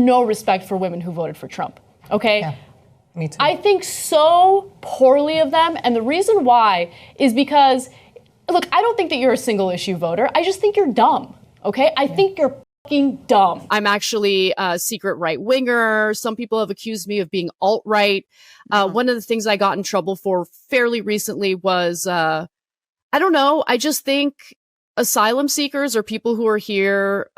no respect for women who voted for Trump, okay? Yeah, me too. I think so poorly of them, and the reason why is because, look, I don't think that you're a single issue voter. I just think you're dumb, okay? I think you're fucking dumb. I'm actually a secret right-winger. Some people have accused me of being alt-right. One of the things I got in trouble for fairly recently was, I don't know, I just think asylum seekers or people who are here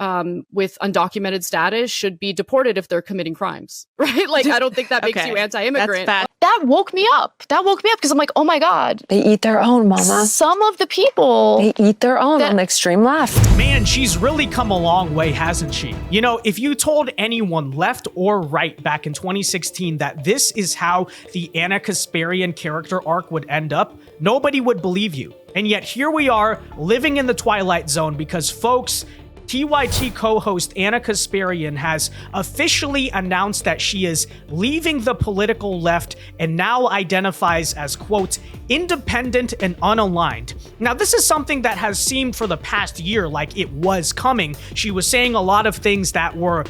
with undocumented status should be deported if they're committing crimes, right? Like, I don't think that makes you anti-immigrant. That woke me up. That woke me up because I'm like, oh my God. They eat their own, mama. Some of the people. They eat their own on the extreme left. Man, she's really come a long way, hasn't she? You know, if you told anyone, left or right, back in 2016 that this is how the Ana Kasparian character arc would end up, nobody would believe you. And yet here we are, living in the Twilight Zone because, folks, TYT co-host Ana Kasparian has officially announced that she is leaving the political left and now identifies as, quote, independent and unaligned. Now, this is something that has seemed for the past year like it was coming. She was saying a lot of things that were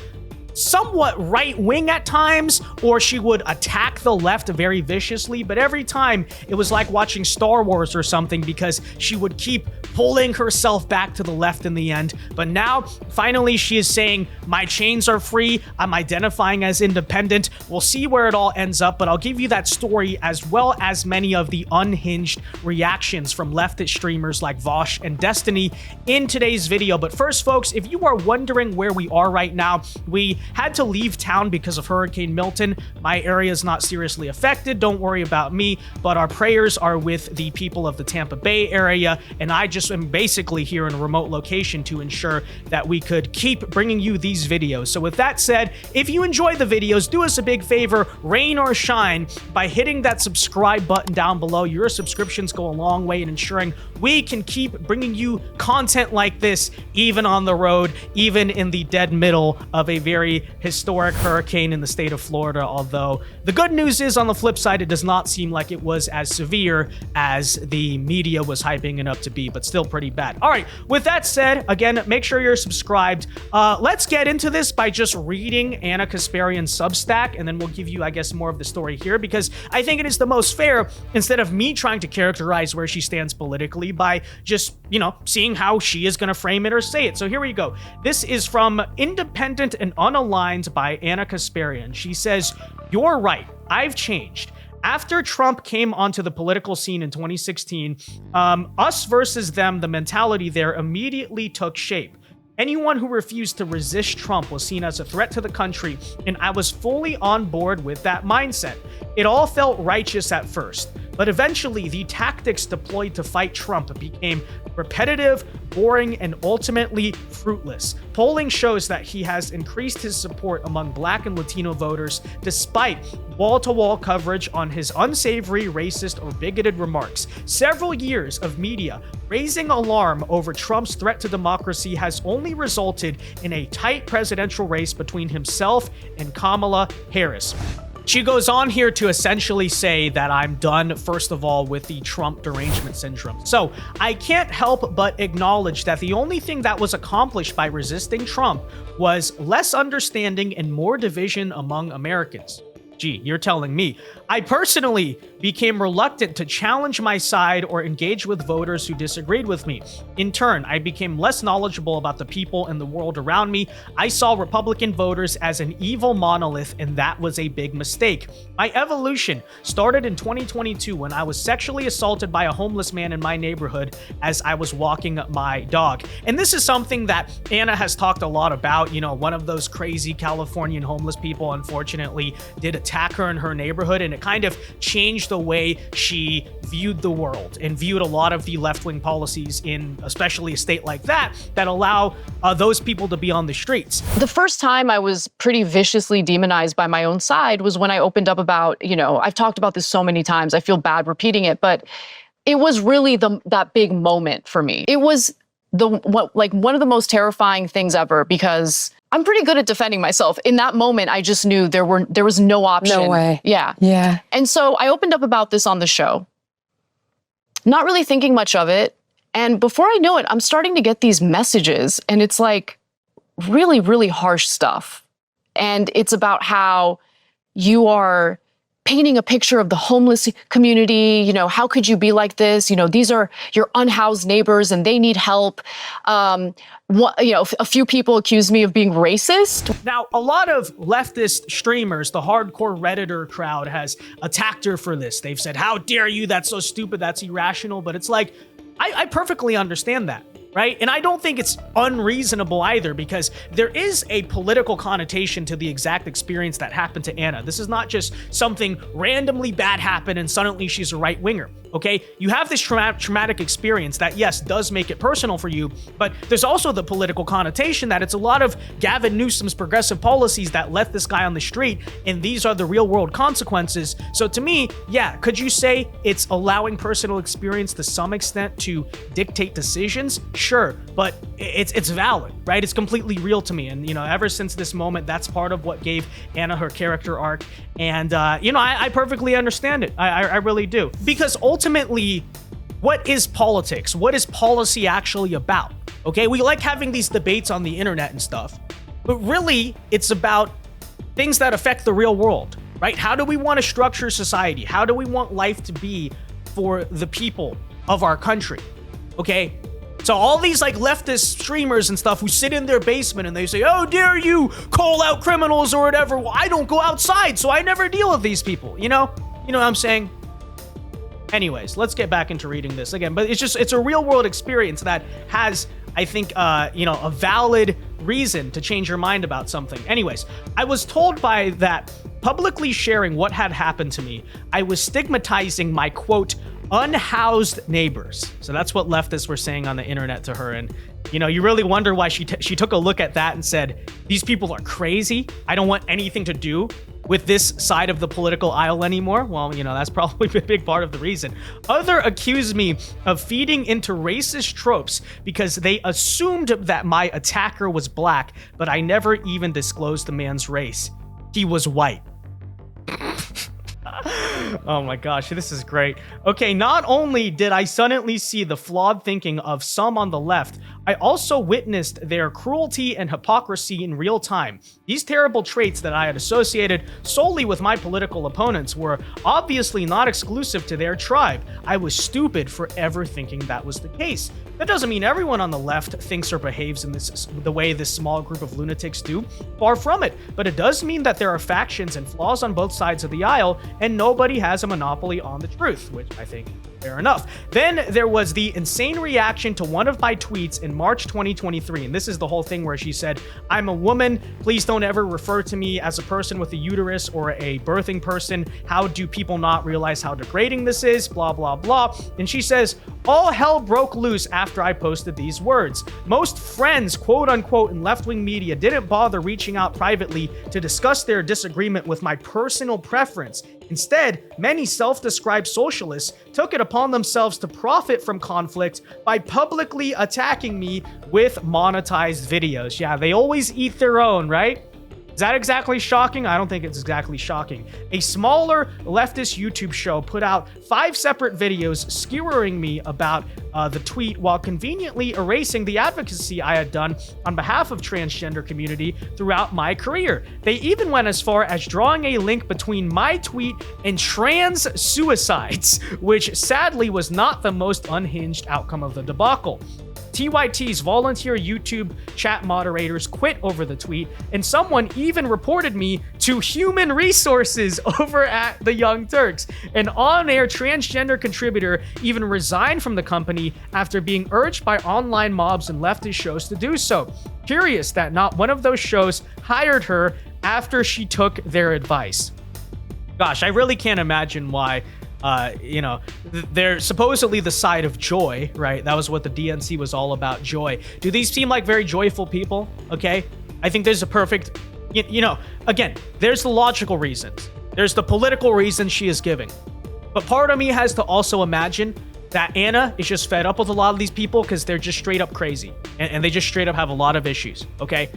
somewhat right-wing at times, or she would attack the left very viciously, but every time it was like watching Star Wars or something because she would keep pulling herself back to the left in the end. But now, finally, she is saying, my chains are free, I'm identifying as independent. We'll see where it all ends up, but I'll give you that story as well as many of the unhinged reactions from leftist streamers like Vaush and Destiny in today's video. But first, folks, if you are wondering where we are right now, we had to leave town because of Hurricane Milton. My area is not seriously affected, don't worry about me, but our prayers are with the people of the Tampa Bay area, and I just am basically here in a remote location to ensure that we could keep bringing you these videos. So with that said, if you enjoy the videos, do us a big favor, rain or shine, by hitting that subscribe button down below. Your subscriptions go a long way in ensuring we can keep bringing you content like this, even on the road, even in the dead middle of a very historic hurricane in the state of Florida. Although the good news is, on the flip side, it does not seem like it was as severe as the media was hyping it up to be, but still pretty bad. All right, with that said, again, make sure you're subscribed. Let's get into this by just reading Ana Kasparian's Substack, and then we'll give you, I guess, more of the story here, because I think it is the most fair, instead of me trying to characterize where she stands politically, by just, you know, seeing how she is going to frame it or say it. So here we go. This is from Independent and Unaligned by Ana Kasparian. She says, "You're right. I've changed. After Trump came onto the political scene in 2016, us versus them, the mentality there immediately took shape. Anyone who refused to resist Trump was seen as a threat to the country, and I was fully on board with that mindset. It all felt righteous at first, but eventually the tactics deployed to fight Trump became repetitive, boring, and ultimately fruitless. Polling shows that he has increased his support among Black and Latino voters despite wall-to-wall coverage on his unsavory, racist, or bigoted remarks. Several years of media raising alarm over Trump's threat to democracy has only resulted in a tight presidential race between himself and Kamala Harris." She goes on here to essentially say that I'm done, first of all, with the Trump derangement syndrome. So I can't help but acknowledge that the only thing that was accomplished by resisting Trump was less understanding and more division among Americans. Gee, you're telling me. I personally became reluctant to challenge my side or engage with voters who disagreed with me. In turn, I became less knowledgeable about the people and the world around me. I saw Republican voters as an evil monolith, and that was a big mistake. My evolution started in 2022 when I was sexually assaulted by a homeless man in my neighborhood as I was walking my dog. And this is something that Ana has talked a lot about. You know, one of those crazy Californian homeless people, unfortunately, did attack her in her neighborhood, and it kind of changed the way she viewed the world and viewed a lot of the left-wing policies in especially a state like that allow those people to be on the streets. The first time I was pretty viciously demonized by my own side was when I opened up about, you know, I've talked about this so many times, I feel bad repeating it, but it was really that big moment for me. It was one of the most terrifying things ever, because I'm pretty good at defending myself. In that moment, I just knew there was no option. No way. Yeah. Yeah. And so I opened up about this on the show, not really thinking much of it. And before I know it, I'm starting to get these messages, and it's like really, really harsh stuff. And it's about how you are painting a picture of the homeless community. How could you be like this? These are your unhoused neighbors and they need help. A few people accused me of being racist. Now, a lot of leftist streamers, the hardcore Redditor crowd, has attacked her for this. They've said, how dare you? That's so stupid. That's irrational. But it's like, I perfectly understand that. Right? And I don't think it's unreasonable either, because there is a political connotation to the exact experience that happened to Ana. This is not just something randomly bad happened and suddenly she's a right winger. Okay, you have this traumatic experience that, yes, does make it personal for you, but there's also the political connotation that it's a lot of Gavin Newsom's progressive policies that left this guy on the street, and these are the real world consequences. So to me, yeah, could you say it's allowing personal experience to some extent to dictate decisions? Sure, but it's valid, right? It's completely real to me, and ever since this moment, that's part of what gave Ana her character arc, and I perfectly understand it. I really do, because ultimately, what is politics? What is policy actually about? Okay, we like having these debates on the internet and stuff, but really, it's about things that affect the real world, right? How do we want to structure society? How do we want life to be for the people of our country? Okay, so all these like leftist streamers and stuff who sit in their basement and they say, "Oh, dare you call out criminals or whatever?" Well, I don't go outside, so I never deal with these people. You know what I'm saying? Anyways, let's get back into reading this again. But it's a real world experience that has, I think, a valid reason to change your mind about something. Anyways, I was told by that publicly sharing what had happened to me, I was stigmatizing my, quote, unhoused neighbors. So that's what leftists were saying on the internet to her. And, you really wonder why she took a look at that and said, these people are crazy. I don't want anything to do with this side of the political aisle anymore. Well, that's probably a big part of the reason. Other accused me of feeding into racist tropes because they assumed that my attacker was black, but I never even disclosed the man's race. He was white. Oh my gosh, this is great. Okay, not only did I suddenly see the flawed thinking of some on the left, I also witnessed their cruelty and hypocrisy in real time. These terrible traits that I had associated solely with my political opponents were obviously not exclusive to their tribe. I was stupid for ever thinking that was the case. That doesn't mean everyone on the left thinks or behaves in the way this small group of lunatics do. Far from it. But it does mean that there are factions and flaws on both sides of the aisle, and nobody has a monopoly on the truth, which I think is fair enough. Then there was the insane reaction to one of my tweets in March 2023, and this is the whole thing where she said, "I'm a woman, please don't ever refer to me as a person with a uterus or a birthing person. How do people not realize how degrading this is? Blah, blah, blah." And she says, "All hell broke loose after I posted these words. Most friends, quote unquote, in left-wing media didn't bother reaching out privately to discuss their disagreement with my personal preference. Instead, many self-described socialists took it upon themselves to profit from conflict by publicly attacking me with monetized videos." Yeah, they always eat their own, right? Is that exactly shocking? I don't think it's exactly shocking. A smaller leftist YouTube show put out 5 separate videos skewering me about the tweet while conveniently erasing the advocacy I had done on behalf of transgender community throughout my career. They even went as far as drawing a link between my tweet and trans suicides, which sadly was not the most unhinged outcome of the debacle. TYT's volunteer YouTube chat moderators quit over the tweet, and someone even reported me to human resources over at the Young Turks. An on-air transgender contributor even resigned from the company after being urged by online mobs and leftist shows to do so. Curious that not one of those shows hired her after she took their advice. Gosh, I really can't imagine why they're supposedly the side of joy, right? That was what the DNC was all about, joy. Do these seem like very joyful people? Okay. I think there's a perfect, again, there's the logical reasons. There's the political reasons she is giving. But part of me has to also imagine that Ana is just fed up with a lot of these people because they're just straight up crazy. And they just straight up have a lot of issues. Okay.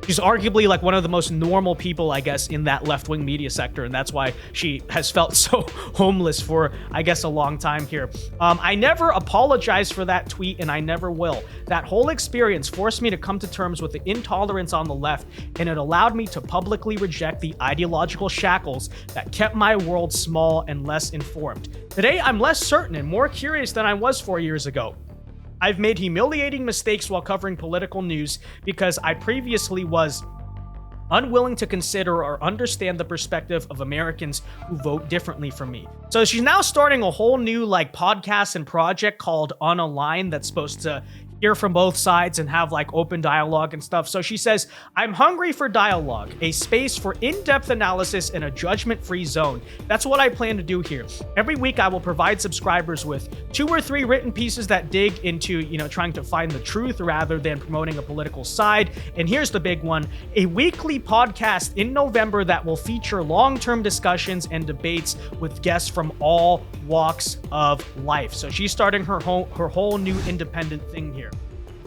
She's arguably like one of the most normal people, I guess, in that left-wing media sector, and that's why she has felt so homeless for, I guess, a long time here. I never apologized for that tweet, and I never will. That whole experience forced me to come to terms with the intolerance on the left, and it allowed me to publicly reject the ideological shackles that kept my world small and less informed. Today, I'm less certain and more curious than I was 4 years ago. I've made humiliating mistakes while covering political news because I previously was unwilling to consider or understand the perspective of Americans who vote differently from me. So she's now starting a whole new like podcast and project called Unaligned that's supposed to hear from both sides and have like open dialogue and stuff. So she says, I'm hungry for dialogue, a space for in-depth analysis and a judgment-free zone. That's what I plan to do here. Every week I will provide subscribers with 2 or 3 written pieces that dig into, trying to find the truth rather than promoting a political side. And here's the big one, a weekly podcast in November that will feature long-term discussions and debates with guests from all walks of life. So she's starting her whole new independent thing here.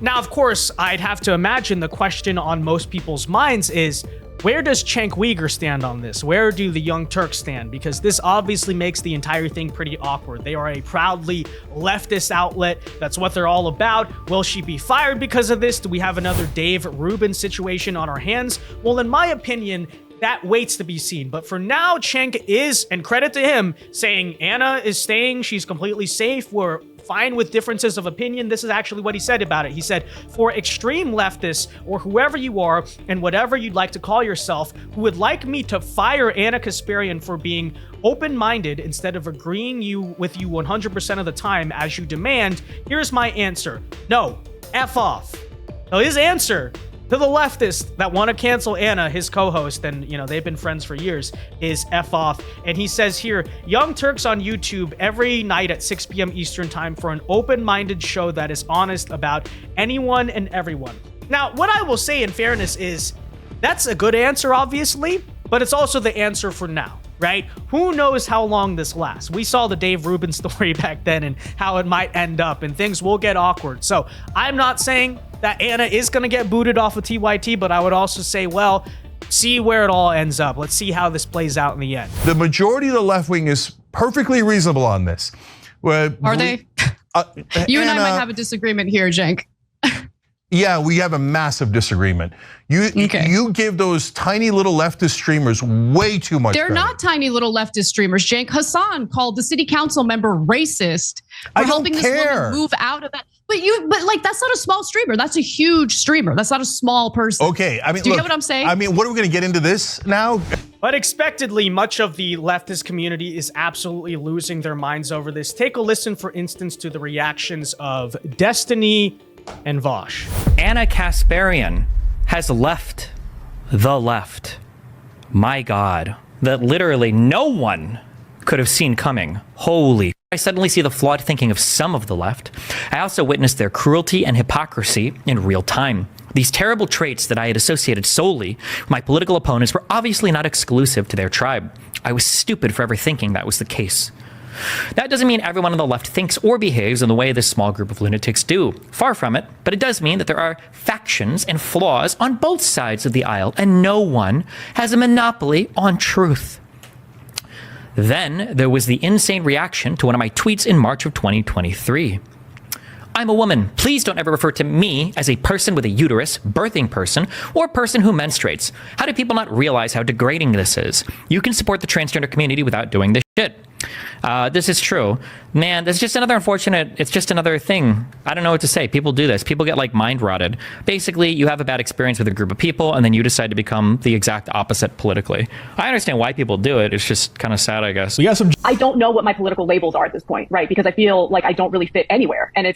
Now, of course, I'd have to imagine the question on most people's minds is, where does Cenk Uygur stand on this? Where do the Young Turks stand? Because this obviously makes the entire thing pretty awkward. They are a proudly leftist outlet. That's what they're all about. Will she be fired because of this? Do we have another Dave Rubin situation on our hands? Well, in my opinion, that waits to be seen. But for now, Cenk is, and credit to him, saying Ana is staying. She's completely safe. We're fine with differences of opinion. This is actually what he said about it. He said, for extreme leftists or whoever you are and whatever you'd like to call yourself, who would like me to fire Ana Kasparian for being open-minded instead of agreeing with you 100% of the time as you demand, here's my answer. No, F off. So his answer to the leftists that want to cancel Ana, his co-host, and they've been friends for years, is F off. And he says here, Young Turks on YouTube every night at 6 p.m. Eastern time for an open-minded show that is honest about anyone and everyone. Now, what I will say in fairness is, that's a good answer, obviously, but it's also the answer for now, right? Who knows how long this lasts? We saw the Dave Rubin story back then and how it might end up, and things will get awkward. So I'm not saying that Ana is going to get booted off of TYT, but I would also say, well, see where it all ends up. Let's see how this plays out in the end. The majority of the left wing is perfectly reasonable on this. Are they? You and I might have a disagreement here, Cenk. Yeah, we have a massive disagreement. You give those tiny little leftist streamers way too much They're credit. not tiny little leftist streamers, Cenk. Hassan called the city council member racist for helping this woman move out of that. But like, that's not a small streamer. That's a huge streamer. That's not a small person. Okay, I mean, do you get what I'm saying? I mean, what are we going to get into this now? But expectedly, much of the leftist community is absolutely losing their minds over this. Take a listen, for instance, to the reactions of Destiny and Vaush. Ana Kasparian has left the left. My God, that literally no one could have seen coming. Holy. I suddenly see the flawed thinking of some of the left. I also witnessed their cruelty and hypocrisy in real time. These terrible traits that I had associated solely with my political opponents were obviously not exclusive to their tribe. I was stupid for ever thinking that was the case. That doesn't mean everyone on the left thinks or behaves in the way this small group of lunatics do. Far from it, but it does mean that there are factions and flaws on both sides of the aisle, and no one has a monopoly on truth. Then there was the insane reaction to one of my tweets in March of 2023. I'm a woman. Please don't ever refer to me as a person with a uterus, birthing person, or person who menstruates. How do people not realize how degrading this is? You can support the transgender community without doing this shit. This is true. Man, this is just another it's just another thing. I don't know what to say. People do this. People get like mind rotted. Basically, you have a bad experience with a group of people and then you decide to become the exact opposite politically. I understand why people do it. It's just kind of sad, I guess. I don't know what my political labels are at this point, right? Because I feel like I don't really fit anywhere. And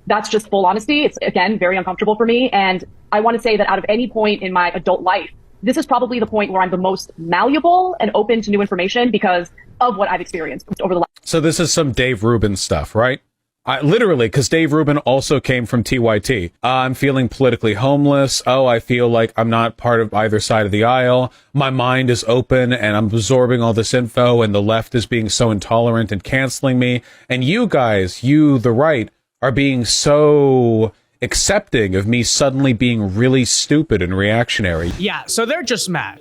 that's just full honesty. It's, again, very uncomfortable for me. And I want to say that out of any point in my adult life, this is probably the point where I'm the most malleable and open to new information because of what I've experienced over the last. So this is some Dave Rubin stuff, right? Literally, because Dave Rubin also came from TYT. I'm feeling politically homeless. Oh, I feel like I'm not part of either side of the aisle. My mind is open and I'm absorbing all this info and the left is being so intolerant and canceling me. And you guys, the right, are being so accepting of me suddenly being really stupid and reactionary. Yeah, so they're just mad.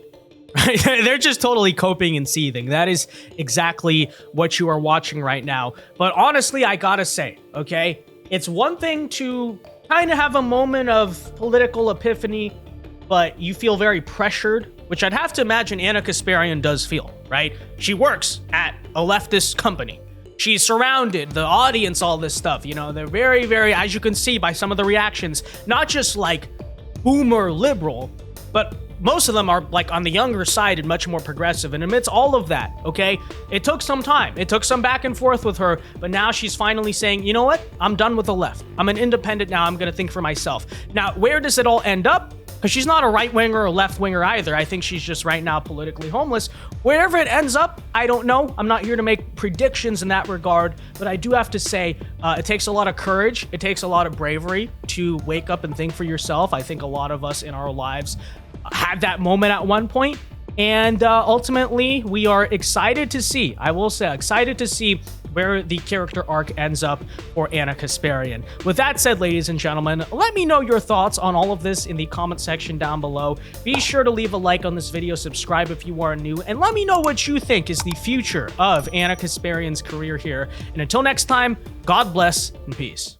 Right? They're just totally coping and seething. That is exactly what you are watching right now. But honestly, I gotta say, okay, it's one thing to kind of have a moment of political epiphany, but you feel very pressured, which I'd have to imagine Ana Kasparian does feel, right? She works at a leftist company. She's surrounded, the audience, all this stuff. You know, they're very, very, as you can see by some of the reactions, not just like boomer liberal, but most of them are like on the younger side and much more progressive. And amidst all of that, okay, it took some time. It took some back and forth with her, but now she's finally saying, you know what? I'm done with the left. I'm an independent now. I'm going to think for myself. Now, where does it all end up? Because she's not a right-winger or left-winger either. I think she's just right now politically homeless. Wherever it ends up, I don't know. I'm not here to make predictions in that regard, but I do have to say it takes a lot of courage. It takes a lot of bravery to wake up and think for yourself. I think a lot of us in our lives had that moment at one point. And ultimately, we are excited to see, I will say, excited to see where the character arc ends up for Ana Kasparian. With that said, ladies and gentlemen, let me know your thoughts on all of this in the comment section down below. Be sure to leave a like on this video, subscribe if you are new, and let me know what you think is the future of Ana Kasparian's career here. And until next time, God bless and peace.